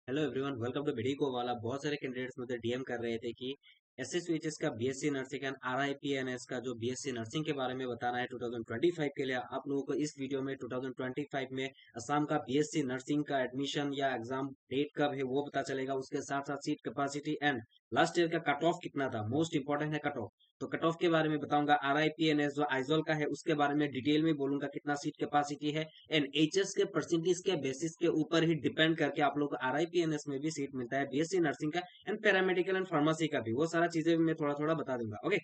Hello everyone, welcome to video वाला। बहुत सारे कैंडिडेट्स मुझे डीएम कर रहे थे कि एसएसवीएचएस का बीएससी नर्सिंग एंड आरआईपीएनएस का जो बीएससी नर्सिंग के बारे में बताना है 2025 के लिए। आप लोगों को इस वीडियो में 2025 में असम का बीएससी नर्सिंग का एडमिशन या एग्जाम डेट कब है वो पता चलेगा। उसके साथ साथ seat capacity and last year का कट ऑफ कितना था, मोस्ट इंपॉर्टेंट है कट ऑफ। तो कट ऑफ के बारे में बताऊंगा। आरआईपीएनएस जो आइजोल का है उसके बारे में डिटेल में बोलूंगा, कितना सीट कैपेसिटी है एंड एचएस के परसेंटेज के बेसिस के ऊपर ही डिपेंड करके आप लोग को आरआईपीएनएस में भी सीट मिलता है, बीएससी नर्सिंग का एंड पैरामेडिकल एंड फार्मेसी का भी। वो सारा चीजें मैं थोड़ा थोड़ा बता दूंगा। ओके,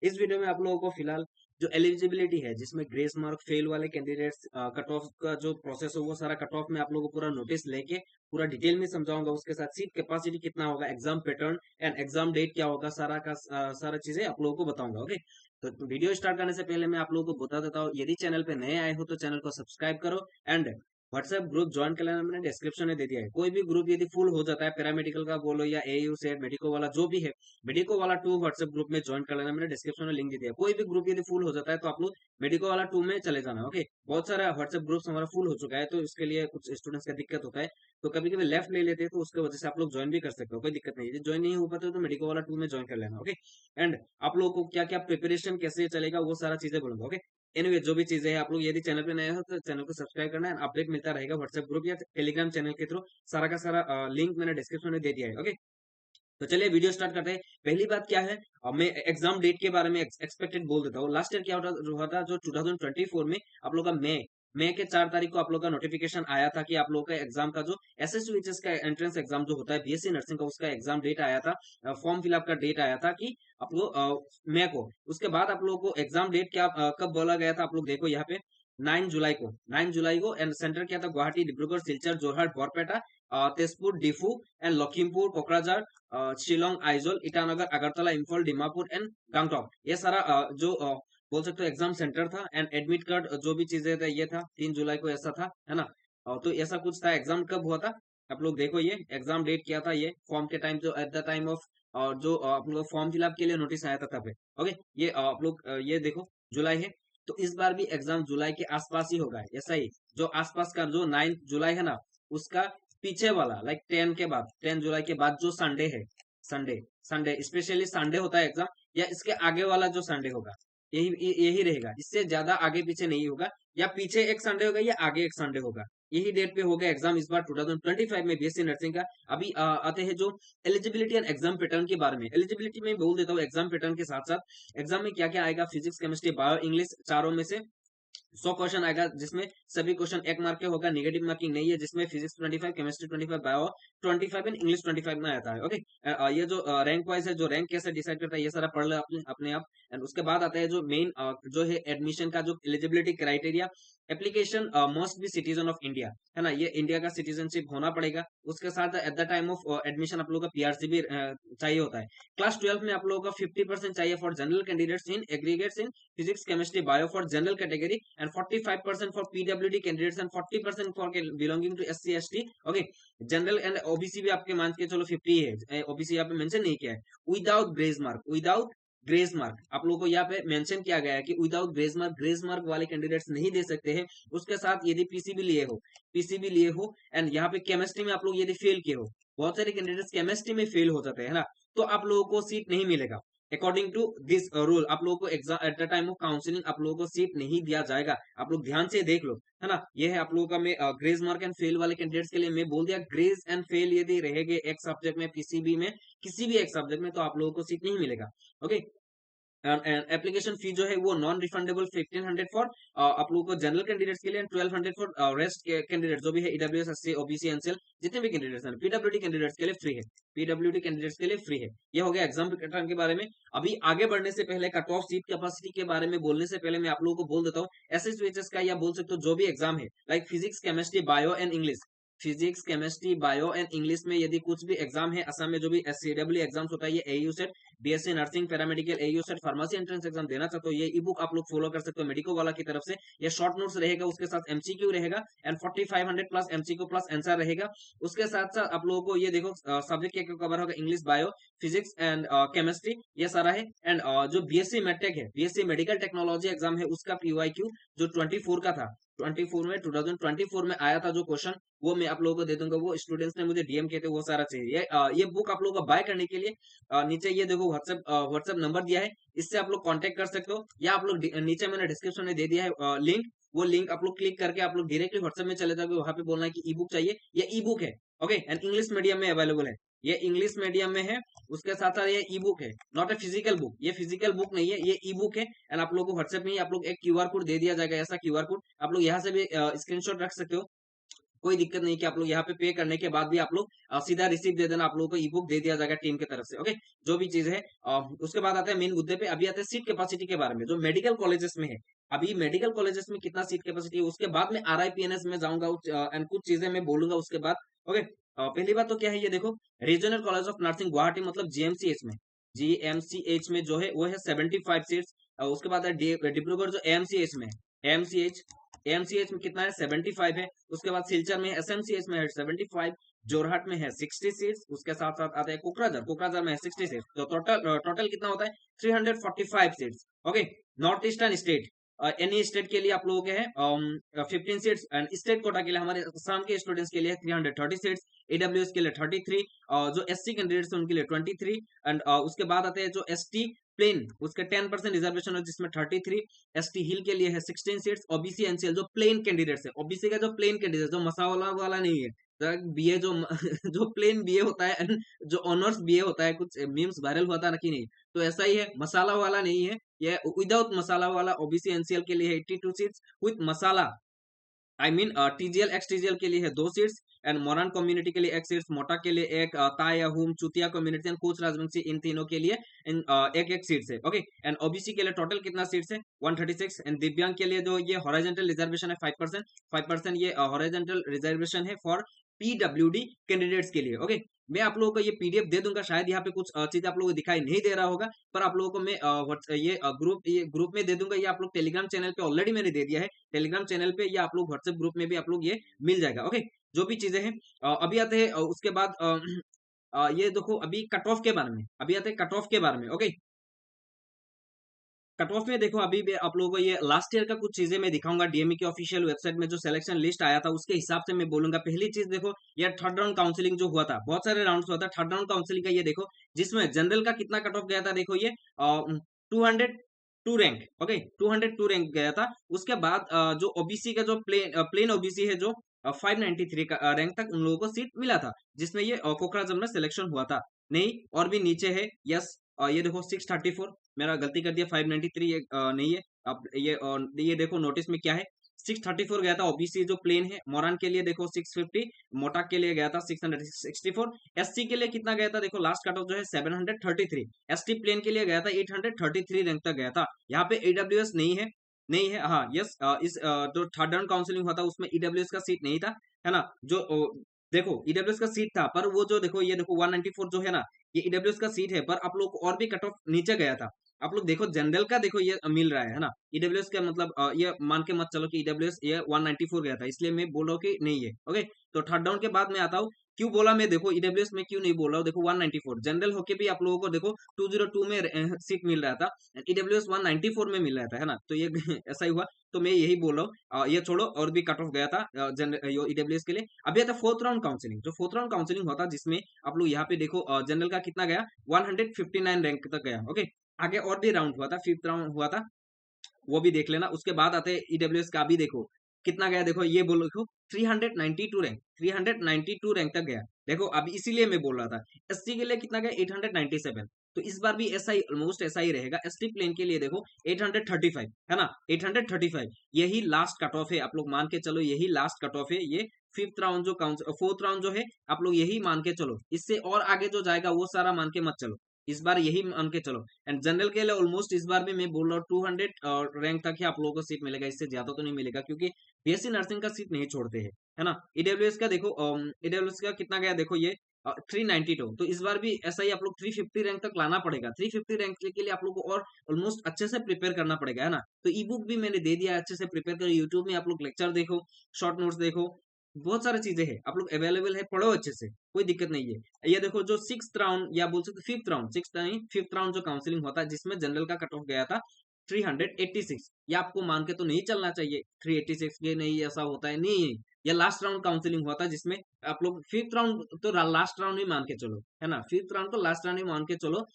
इस वीडियो में आप लोगों को फिलहाल जो एलिजिबिलिटी है, जिसमें ग्रेस मार्क फेल वाले कैंडिडेट्स कट ऑफ का जो प्रोसेस हो वो सारा कट ऑफ में आप लोगों को पूरा नोटिस लेके पूरा डिटेल में समझाऊंगा। उसके साथ सीट कैपेसिटी कितना होगा, exam pattern and exam date क्या होगा, सारा का सारा चीजें आप लोगों को बताऊंगा। ओके, तो वीडियो स्टार्ट करने से पहले मैं आप लोगों को बता देता हूँ, यदि चैनल पे नए आए हो तो चैनल को सब्सक्राइब करो एंड व्हाट्सएप ग्रुप ज्वाइन कर लेना, मैंने डिस्क्रिप्शन में दे दिया है। कोई भी ग्रुप यदि फुल हो जाता है, पैरामेडिकल का बोलो या एयू सेट मेडिको वाला जो भी है, मेडिको वाला 2 व्हाट्सएप ग्रुप में ज्वाइन कर लेना, मैंने डिस्क्रिप्शन में लिंक दे दिया है। कोई भी ग्रुप यदि फुल हो जाता है तो आप लोग मेडिको वाला 2 में चले जाना। ओके, बहुत सारा व्हाट्सएप ग्रुप हमारा फुल हो चुका है तो इसके लिए कुछ स्टूडेंट्स का दिक्कत होता है, तो कभी कभी लेफ्ट ले लेते हैं, तो उसकी वजह से आप लोग ज्वाइन भी कर सकते हो, कोई दिक्कत नहीं है। ज्वाइन नहीं हो पाते तो मेडिको वाला 2 में ज्वाइन कर लेना। ओके, एंड आप लोगों को क्या क्या प्रिपरेशन कैसे चलेगा वो सारा चीजें बोलूंगा। ओके, एनीवे जो भी चीजें हैं, आप लोग यदि चैनल पे नए हो तो चैनल को सब्सक्राइब करना है। अपडेट मिलता रहेगा व्हाट्सएप ग्रुप या टेलीग्राम चैनल के थ्रू, सारा का सारा लिंक मैंने डिस्क्रिप्शन में दे दिया है। ओके, तो चलिए वीडियो स्टार्ट करते हैं। पहली बात क्या है, मैं एग्जाम डेट के बारे में एक्सपेक्टेड बोल देता हूँ। लास्ट ईयर क्या हुआ था जो 2024 में आप लोग का मई के 4 तारीख को आप लोग का नोटिफिकेशन आया था कि आप लोग का एग्जाम का जो एसएसयूएचएस का एंट्रेंस एग्जाम जो होता है बीएससी नर्सिंग का, उसका एग्जाम डेट आया था, फॉर्म फिलअप का डेट आया था कि आप लोग मई को। उसके बाद आप लोगों को एग्जाम डेट क्या कब बोला गया था, आप लोग देखो यहाँ पे 9 जुलाई को एंड सेंटर क्या था, गुवाहाटी, डिब्रूगढ़, सिलचर, जोरहाट, बरपेटा, तेजपुर, डिफू एंड लखीमपुर, कोकराझार, शिलोंग, आइजोल, ईटानगर, अगरतला, इम्फाल, डिमापुर एंड गंगटोक। ये सारा जो बोल सकते हो एग्जाम सेंटर था एंड एडमिट कार्ड जो भी चीजें थे ये था 3 जुलाई को, ऐसा था, है ना। तो ऐसा कुछ था। एग्जाम कब हुआ था आप लोग देखो, ये एग्जाम डेट क्या था, ये फॉर्म के टाइम जो एट द टाइम ऑफ जो आप लोग फॉर्म फिलअप के लिए नोटिस आया था तब है। ओके, ये आप लोग ये देखो जुलाई है, तो इस बार भी एग्जाम जुलाई के आसपास ही होगा। ऐसा ही जो आसपास का जो 9 जुलाई है ना, उसका पीछे वाला लाइक 10 जुलाई के बाद जो संडे है, संडे संडे स्पेशली संडे होता है एग्जाम, या इसके आगे वाला जो संडे होगा यही रहेगा। इससे ज्यादा आगे पीछे नहीं होगा, या पीछे एक संडे होगा या आगे एक संडे होगा। यही डेट पे होगा एग्जाम इस बार 2025 में बीएससी नर्सिंग का। अभी आते हैं जो एलिजिबिलिटी एंड एग्जाम पैटर्न के बारे में। एलिजिबिलिटी में बोल देता हूँ एग्जाम पैटर्न के साथ साथ एग्जाम में क्या क्या आएगा। फिजिक्स, केमिस्ट्री, बायो, इंग्लिश, चारों में से 100 क्वेश्चन आएगा, जिसमें सभी क्वेश्चन 1 मार्क के होगा, नेगेटिव मार्किंग नहीं है। जिसमें physics 25, chemistry 25, bio 25 and English 25 में आता है। ओके, ये जो रैंक वाइज है, जो रैंक कैसे डिसाइड करता है ये सारा पढ़ लो अपने आप। एंड उसके बाद आता है जो मेन जो है एडमिशन का जो eligibility criteria. Application must be citizen of India, है ना, ये इंडिया का सिटीजनशिप होना पड़ेगा। उसके साथ at the time of admission आप लोगों का पीआरसी भी चाहिए होता है। क्लास 12 में आप लोगों का 50% चाहिए for general candidates in aggregates in physics, chemistry, bio for general category and 45% for PWD candidates and 40% for belonging to SC ST. Okay, general and OBC भी आपके मान के चलो 50 है, ओबीसी यहाँ पे मेंशन नहीं किया है। Without grace mark, without grace mark आप लोगों को यहाँ पे मेंशन किया गया है कि विदाउट ग्रेस मार्क वाले कैंडिडेट्स नहीं दे सकते हैं। उसके साथ यदि पीसीबी लिए हो एंड यहाँ पे केमिस्ट्री में आप लोग यदि फेल किए हो, बहुत सारे कैंडिडेट्स केमिस्ट्री में फेल हो जाते हैं ना, तो आप लोगों को सीट नहीं मिलेगा। अकॉर्डिंग टू दिस रूल आप लोगों को exam at the time of counselling आप लोगों को सीट नहीं दिया जाएगा। आप लोग ध्यान से देख लो, है ना। ये है आप लोगों का। मैं ग्रेस मार्क एंड फेल वाले कैंडिडेट्स के लिए मैं बोल दिया, ग्रेस एंड फेल यदि रहेंगे एक सब्जेक्ट में, पीसीबी में, किसी भी एक सब्जेक्ट में, तो आप लोगों को सीट नहीं मिलेगा। ओके, एप्लीकेशन फी जो है वो नॉन रिफंडेबल 1500 फॉर आप लोगों को जनरल कैंडिडेट्स के लिए एंड 1200 फॉर रेस्ट कैंडिडेट जो भी है, ईडब्ल्यूएस, एससी, ओबीसी, एनसीएल, जितने भी कैंडिडेट्स हैं। पीडब्ल्यूडी कैंडिडेट्स के लिए फ्री है, पीडब्ल्यूडी कैंडिडेट्स के लिए फ्री है। ये हो गया एग्जाम पैटर्न के बारे में। अभी आगे बढ़ने से पहले कट ऑफ सीट कैपेसिटी के बारे में बोलने से पहले मैं आप लोगों को बोल देता हूँ एसएसयूएचएस का, या बोल सकते हो जो भी एग्जाम है like physics, chemistry, bio and English, physics, chemistry, bio and English में यदि कुछ भी एग्जाम है असम में, जो भी एससीडब्ल्यू एग्जाम्स होता है, ये AU set BSc nursing, paramedical, AU set, pharmacy entrance exam देना चाहते हो, ये ई बुक आप लोग फॉलो कर सकते हो मेडिको वाला की तरफ से। ये शॉर्ट नोट्स रहेगा, उसके साथ एमसीक्यू रहेगा and 4500 plus MCQ plus answer रहेगा। उसके साथ साथ आप लोगों को ये देखो सब्जेक्ट क्या कवर होगा, English, bio, physics and chemistry, ये सारा है। एंड जो बीएससी मेडटेक है, बीएससी मेडिकल टेक्नोलॉजी एग्जाम है, उसका पीवाईक्यू जो 24 का था, 24 में 2024 में आया था जो क्वेश्चन, वो मैं आप लोगों को दे दूंगा। वो स्टूडेंट्स ने मुझे डीएम किए थे, वो सारा चाहिए। ये बुक आप लोगों को बाय करने के लिए नीचे ये देखो व्हाट्सएप नंबर दिया है, इससे आप लोग कांटेक्ट कर सकते हो, या आप लोग नीचे मैंने डिस्क्रिप्शन में दे दिया है लिंक, वो लिंक आप लोग क्लिक करके आप लोग डायरेक्टली व्हाट्सएप में चले जाओगे, वहां पे बोलना है कि ई बुक चाहिए। ये ई बुक है, ओके, एंड इंग्लिश मीडियम में अवेलेबल है, ये इंग्लिश मीडियम में है। उसके साथ साथ ये ई बुक है, नॉट ए फिजिकल बुक, ये फिजिकल बुक नहीं है, ये ई बुक है। एंड आप लोगों को व्हाट्सएप में ही आप लोग एक क्यूआर कोड दे दिया जाएगा, ऐसा क्यूआर कोड आप लोग यहाँ से भी स्क्रीनशॉट रख सकते हो, कोई दिक्कत नहीं कि आप लोग यहाँ पे करने के बाद भी आप लोग सीधा रिसीव दे देना, आप लोगों को ई बुक दे दिया जाएगा टीम की तरफ से, ओके, जो भी चीज है। उसके बाद आते हैं मेन मुद्दे पे, अभी आते हैं सीट कैपेसिटी के बारे में, जो मेडिकल कॉलेजेस में है। अभी मेडिकल कॉलेजेस में कितना सीट कैपेसिटी है, उसके बाद में आरआईपीएनएस में जाऊंगा एंड कुछ चीजें मैं बोलूंगा उसके बाद, ओके। पहली बात तो क्या है, ये देखो regional college of nursing Guwahati मतलब जीएमसीएच में, जीएमसीएच में जो है वो है 75 सीट्स। उसके बाद है डिब्रूगढ़ जो एएमसीएच में, एएमसीएच एएमसीएच में कितना है, 75 है। उसके बाद सिलचर में एसएमसीएच में है 75, जोरहाट में है 60 सीट्स। उसके साथ साथ आता है कोकराझार, कोकराझार में है 60 सीट्स, तो टोटल कितना होता है 345 seats, okay. North eastern state, any state के लिए आप लोगों के हैं 15 सीट्स, एंड स्टेट कोटा के लिए हमारे असम के स्टूडेंट्स के लिए 330 सीट्स, ईडब्ल्यूएस के लिए 33, जो एससी कैंडिडेट्स हैं उनके लिए 23, एंड उसके बाद आते हैं जो एसटी प्लेन, उसके 10% रिजर्वेशन है जिसमें 33, एसटी हिल के लिए है 16 सीट्स, ओबीसी एनसीएल जो प्लेन कैंडिडेट्स है, ओबीसी का जो प्लेन कैंडिडेट जो मसाला वाला नहीं है, बीए जो जो प्लेन बीए होता है, जो ऑनर्स बीए होता है, कुछ मीम्स वायरल हुआ था ना कि नहीं, तो ऐसा ही है, मसाला वाला नहीं है, ये विदाउट मसाला वाला ओबीसी एनसीएल के लिए है 82 seats, with masala I mean TGL x TGL के लिए है 2 सीट्स, एंड मोरन कम्युनिटी के लिए 1 सीट्स, मोटा के लिए एक, ताया हुम चुतिया कम्युनिटी एंड कोच राजवंशी, इन तीनों के लिए एक एक सीट्स है, ओके। एंड ओबीसी के लिए टोटल कितना सीट्स है 136, एंड दिव्यांग के लिए जो ये हॉरिजॉन्टल रिजर्वेशन है 5%, 5% ये हॉरिजॉन्टल रिजर्वेशन है फॉर पीडब्ल्यूडी कैंडिडेट्स के लिए, ओके। मैं आप लोगों को ये पीडीएफ दे दूंगा, शायद यहाँ पे कुछ चीज आप लोगों को दिखाई नहीं दे रहा होगा, पर आप लोगों को मैं ये ग्रुप में दे दूंगा, ये आप लोग टेलीग्राम चैनल पे ऑलरेडी मैंने दे दिया है, टेलीग्राम चैनल पे, या आप लोग व्हाट्सएप ग्रुप में भी आप लोग ये मिल जाएगा, ओके। जो भी चीजें हैं अभी आते हैं उसके बाद ये देखो अभी कट ऑफ के बारे में, अभी आते हैं कट ऑफ के बारे में, ओके। कट ऑफ में देखो अभी भी आप लोगों को ये लास्ट ईयर का कुछ चीजें मैं दिखाऊंगा, डीएमई की ऑफिशियल वेबसाइट में जो सिलेक्शन लिस्ट आया था उसके हिसाब से मैं बोलूंगा। पहली चीज देखो, ये थर्ड राउंड काउंसलिंग जो हुआ था, बहुत सारे राउंड हुआ था, थर्ड राउंड काउंसलिंग का ये देखो, जिसमें जनरल का कितना कट ऑफ गया था, देखो ये 202 रैंक, ओके, 202 रैंक गया था। उसके बाद जो ओबीसी का जो प्लेन ओबीसी है जो 593 का रैंक तक उन लोगों को सीट मिला था, जिसमें ये कोकराझार में सिलेक्शन हुआ था। नहीं, और भी नीचे है, यस, ये देखो 634, मेरा गलती कर दिया, 593 ये नहीं है। अब ये देखो नोटिस में क्या है, 634 गया था ओबीसी जो प्लेन है, मोरान के लिए देखो 650, मोटा के लिए गया था 664, एससी के लिए कितना गया था, देखो लास्ट कट ऑफ जो है 733, एसटी प्लेन के लिए गया था 833 रैंक तक गया था। यहाँ पे ईडब्ल्यूएस नहीं है, नहीं है, हाँ, यस, इस जो थर्ड राउंड काउंसलिंग हुआ था उसमें ईडब्ल्यूएस का सीट नहीं था, है ना, जो देखो ईडब्ल्यूएस का सीट था, पर वो जो देखो ये देखो 194 जो है ना, ये ईडब्ल्यूएस का सीट है, पर आप लोग और भी कट ऑफ नीचे गया था। आप लोग देखो जनरल का देखो ये मिल रहा है ना, ईडब्ल्यूएस का मतलब ये मान के मत चलो कि ईडब्ल्यूएस ये 194 गया था, इसलिए मैं बोल रहा हूँ कि नहीं है, ओके। तो थर्ड डाउन के बाद मैं आता हूँ, क्यों बोला मैं, देखो ईडब्ल्यूएस में क्यों नहीं बोल रहा हूँ, देखो 194 जनरल होके भी आप लोगों को देखो 202 में सीट मिल रहा था, ईडब्ल्यूएस 194 में मिल रहा था, है ना, तो ये ऐसा ही हुआ। तो मैं यही बोल रहा हूँ, ये छोड़ो, और भी कट ऑफ गया था ईडब्ल्यूएस के लिए। अभी आता फोर्थ राउंड काउंसलिंग, जो फोर्थ राउंड काउंसलिंग हुआ था, जिसमें आप लोग यहाँ पे देखो जनरल का कितना गया, 159 रैंक तक गया, ओके। आगे और भी राउंड हुआ था, फिफ्थ राउंड हुआ था, वो भी देख लेना। उसके बाद आते ईडब्ल्यूएस का भी देखो कितना गया, देखो ये बोलो, देखो 392 रैंक, 392 रैंक तक गया, देखो अभी इसीलिए मैं बोल रहा था। एसटी के लिए कितना गया, 897, तो इस बार भी ऐसा ही, ऑलमोस्ट ऐसा ही रहेगा। एसटी प्लेन के लिए देखो 835, है ना, 835, यही लास्ट कट ऑफ है, आप लोग मान के चलो, यही लास्ट कट ऑफ है, ये फिफ्थ राउंड जो फोर्थ राउंड जो है, आप लोग यही मान के चलो, इससे और आगे जो जाएगा वो सारा मान के मत चलो, इस बार यही मान के चलो। एंड जनरल के लिए ऑलमोस्ट इस बार भी मैं बोल रहा हूँ 200 रैंक तक ही आप लोगों को सीट मिलेगा, इससे ज्यादा तो नहीं मिलेगा, क्योंकि बीएससी नर्सिंग का सीट नहीं छोड़ते हैं, है ना। ईडब्ल्यूएस का देखो, ईडब्ल्यूएस का कितना गया देखो, ये 392। तो इस बार भी ऐसा ही आप लोग 350 रैंक तक लाना पड़ेगा। 350 रैंक के लिए आप लोग को और ऑलमोस्ट अच्छे से प्रिपेयर करना पड़ेगा, है ना। तो ई बुक भी मैंने दे दिया है, अच्छे से प्रिपेयर करो। यूट्यूब में आप लोग लेक्चर देखो, शॉर्ट नोट्स देखो, बहुत सारी चीजें हैं आप लोग अवेलेबल है, पढ़ो अच्छे से, कोई दिक्कत नहीं है। ये देखो जो 6th राउंड या बोल सकते 5th राउंड, 6th नहीं 5th राउंड जो काउंसलिंग होता है, जिसमें जनरल का कट ऑफ गया था 386। ये आपको मान के तो नहीं चलना चाहिए 386 के, नहीं ऐसा होता है नहीं। ये लास्ट राउंड काउंसलिंग हुआ था, जिसमें आप लोग 5th राउंड तो लास्ट राउंड ही मान के चलो, है ना। 5th राउंड को लास्ट राउंड ही मान के चलो।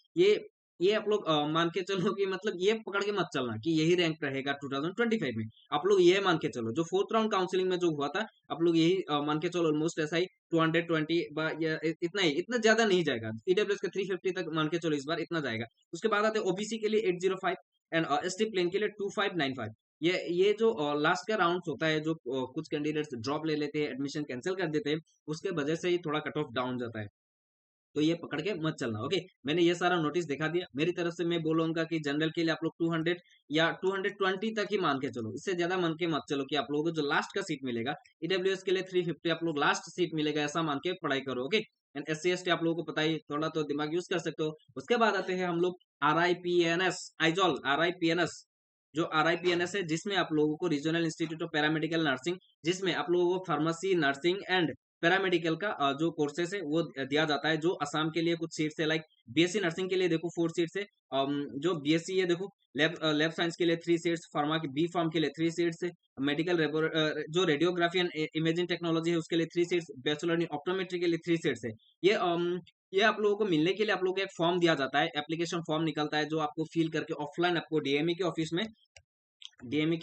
ये आप लोग मान के चलो कि मतलब ये पकड़ के मत चलना कि यही रैंक रहेगा 2025 में। आप लोग ये मान के चलो जो 4th राउंड काउंसलिंग में जो हुआ था, आप लोग यही मान के चलो ऑलमोस्ट ऐसा ही 220 या इतना ही, इतना ज्यादा नहीं जाएगा। ईडब्ल्यूएस का 350 तक मान के चलो इस बार इतना जाएगा। उसके बाद आते ओबीसी के लिए 805 एंड एसटी प्लेन के लिए 2595। ये जो लास्ट का राउंड होता है, जो कुछ कैंडिडेट्स ड्रॉप ले लेते हैं, एडमिशन कैंसिल कर देते हैं, उसके वजह से ही थोड़ा कट ऑफ डाउन जाता है। तो ये पकड़ के मत चलना, ओके। मैंने ये सारा नोटिस दिखा दिया। मेरी तरफ से मैं बोलूंगा कि जनरल के लिए आप लोग 200 या 220 तक ही मान के चलो, इससे ज्यादा मान के मत चलो कि आप लोगों को जो लास्ट का सीट मिलेगा। ईडब्ल्यूएस के लिए 350 आप लोग लास्ट सीट मिलेगा, ऐसा मान के पढ़ाई करो, okay. And S C S T आप लोगों को पता ही, थोड़ा तो दिमाग यूज कर सकते हो। उसके बाद आते हैं हम लोग RIPNS, आइजॉल RIPNS। जो RIPNS है, जिसमें आप लोगों को regional institute of paramedical nursing, जिसमें आप लोगों को फार्मेसी, नर्सिंग एंड पैरामेडिकल का जो कोर्सेस है वो दिया जाता है। जो असम के लिए कुछ सीट्स है, लाइक बीएससी नर्सिंग के लिए देखो 4 सीट्स है। जो बीएससी है देखो, लैब साइंस के लिए 3 सीट्स, फार्मा की बी फार्म के लिए 3 सीट्स है। मेडिकल जो रेडियोग्राफी एंड इमेजिंग टेक्नोलॉजी है उसके लिए 3 सीट्स, बैचलर इन ऑप्टोमेट्री के लिए 3 सीट्स है। ये ये आप लोगों को मिलने के लिए आप लोगों को एक फॉर्म दिया जाता है, एप्लीकेशन फॉर्म निकलता है, जो आपको फिल करके ऑफलाइन आपको डीएमई के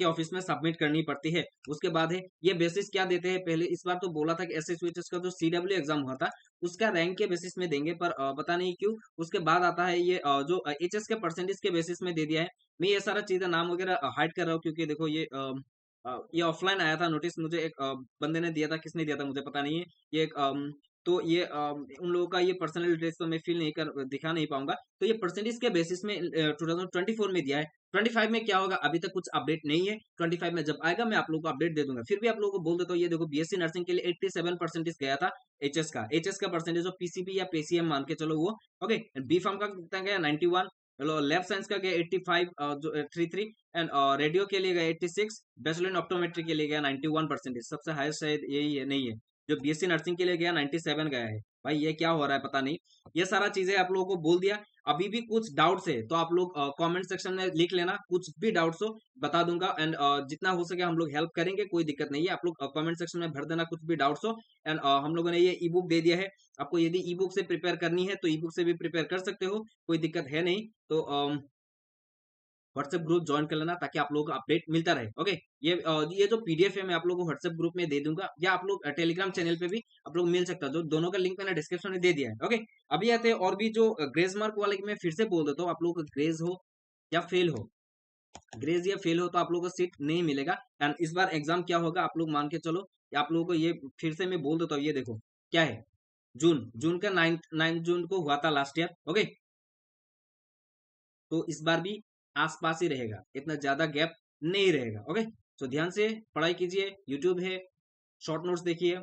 ऑफिस में सबमिट करनी पड़ती है। उसके बाद है ये बेसिस क्या देते हैं, पहले इस बार तो बोला था कि एसएसयूएचएस का जो सीडब्ल्यू एग्जाम हुआ था उसका रैंक के बेसिस में देंगे, पर पता नहीं क्यों। उसके बाद आता है ये जो एचएस के परसेंटेज के बेसिस में दे दिया है। मैं ये सारा चीजें नाम वगैरह हाइड कर रहा हूँ, क्योंकि देखो ये ऑफलाइन आया था नोटिस, मुझे एक बंदे ने दिया था, किसने दिया था मुझे पता नहीं है। ये एक तो ये उन लोगों का ये पर्सनल डिटेल्स तो मैं फिल नहीं कर दिखा नहीं पाऊंगा। तो ये परसेंटेज के बेसिस में 2024 में दिया है। 25 में क्या होगा अभी तक कुछ अपडेट नहीं है। 25 में जब आएगा मैं आप लोगों को अपडेट दे दूंगा। फिर भी आप लोगों को बोल देता हूँ, ये देखो बीएससी नर्सिंग के लिए 87 परसेंटेज गया था एचएस का परसेंटेज, जो पीसीबी या पीसीएम मान के चलो वो, ओके। बी फार्म का कितना गया 91। चलो लैब साइंस का गया 85 जो 33 एंड रेडियो के लिए गया 86। बैचलर इन ऑप्टोमेट्री के लिए गया 91 परसेंटेज, सबसे हाईएस्ट शायद यही है, नहीं है। जो बीएससी नर्सिंग के लिए गया 97 गया है। भाई ये क्या हो रहा है पता नहीं। ये सारा चीजें आप लोगों को बोल दिया। अभी भी कुछ डाउट्स है तो आप लोग कमेंट सेक्शन में लिख लेना, कुछ भी डाउट्स हो बता दूंगा। एंड जितना हो सके हम लोग हेल्प करेंगे, कोई दिक्कत नहीं है। आप लोग कमेंट सेक्शन में भर देना कुछ भी डाउट्स हो। एंड हम लोगों ने ये ई बुक दे दिया है आपको, यदि ई बुक से प्रिपेयर करनी है तो ई बुक से भी प्रिपेयर कर सकते हो, कोई दिक्कत है नहीं। तो व्हाट्सएप ग्रुप ज्वाइन कर लेना, ताकि आप लोगों को अपडेट मिलता रहे, ओके। ये जो पीडीएफ है मैं आप लोगों को व्हाट्सएप ग्रुप में दे दूंगा, या आप लोग टेलीग्राम चैनल पे भी आप लोग मिल सकता है, जो दोनों का लिंक मैंने डिस्क्रिप्शन में दे दिया है, ओके। अभी आते हैं और भी जो ग्रेज मार्क वाले, मैं फिर से बोल देता हूँ, आप लोगों को ग्रेज हो या फेल हो, ग्रेज या फेल हो तो आप लोगों को सीट नहीं मिलेगा। एंड इस बार एग्जाम क्या होगा आप लोग मान के चलो, आप लोगों को ये फिर से मैं बोल देता हूँ। ये देखो क्या है, जून जून का 9 जून को हुआ था लास्ट ईयर, ओके। तो इस बार भी आसपास ही रहेगा, इतना ज्यादा गैप नहीं रहेगा, ओके। तो ध्यान से पढ़ाई कीजिए, यूट्यूब है, शॉर्ट नोट्स देखिए,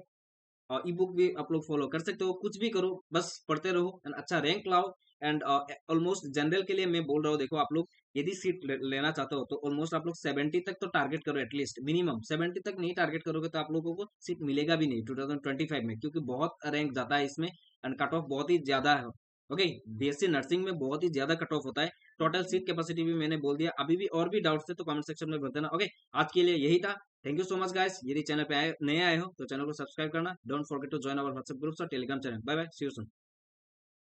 और ई बुक भी आप लोग फॉलो कर सकते हो। कुछ भी करो, बस पढ़ते रहो एंड अच्छा रैंक लाओ। एंड ऑलमोस्ट जनरल के लिए मैं बोल रहा हूँ, देखो आप लोग यदि सीट लेना चाहते हो तो ऑलमोस्ट आप लोग 70 तक तो टारगेट करो, एटलीस्ट मिनिमम 70 तक नहीं टारगेट करोगे तो आप लोगों को सीट मिलेगा भी नहीं 2025 में, क्योंकि बहुत रैंक जाता है इसमें एंड कट ऑफ बहुत ही ज्यादा है, ओके। बीएससी नर्सिंग में बहुत ही ज्यादा कट ऑफ होता है। टोटल सीट कैपेसिटी भी मैंने बोल दिया। अभी भी और भी डाउट्स है तो कमेंट सेक्शन में बता देना, ओके। आज के लिए यही था। Thank you so much guys. यदि चैनल पे नए आए हो तो चैनल को सब्सक्राइब करना। Don't forget to join our WhatsApp groups और Telegram channel. Bye bye, see you soon.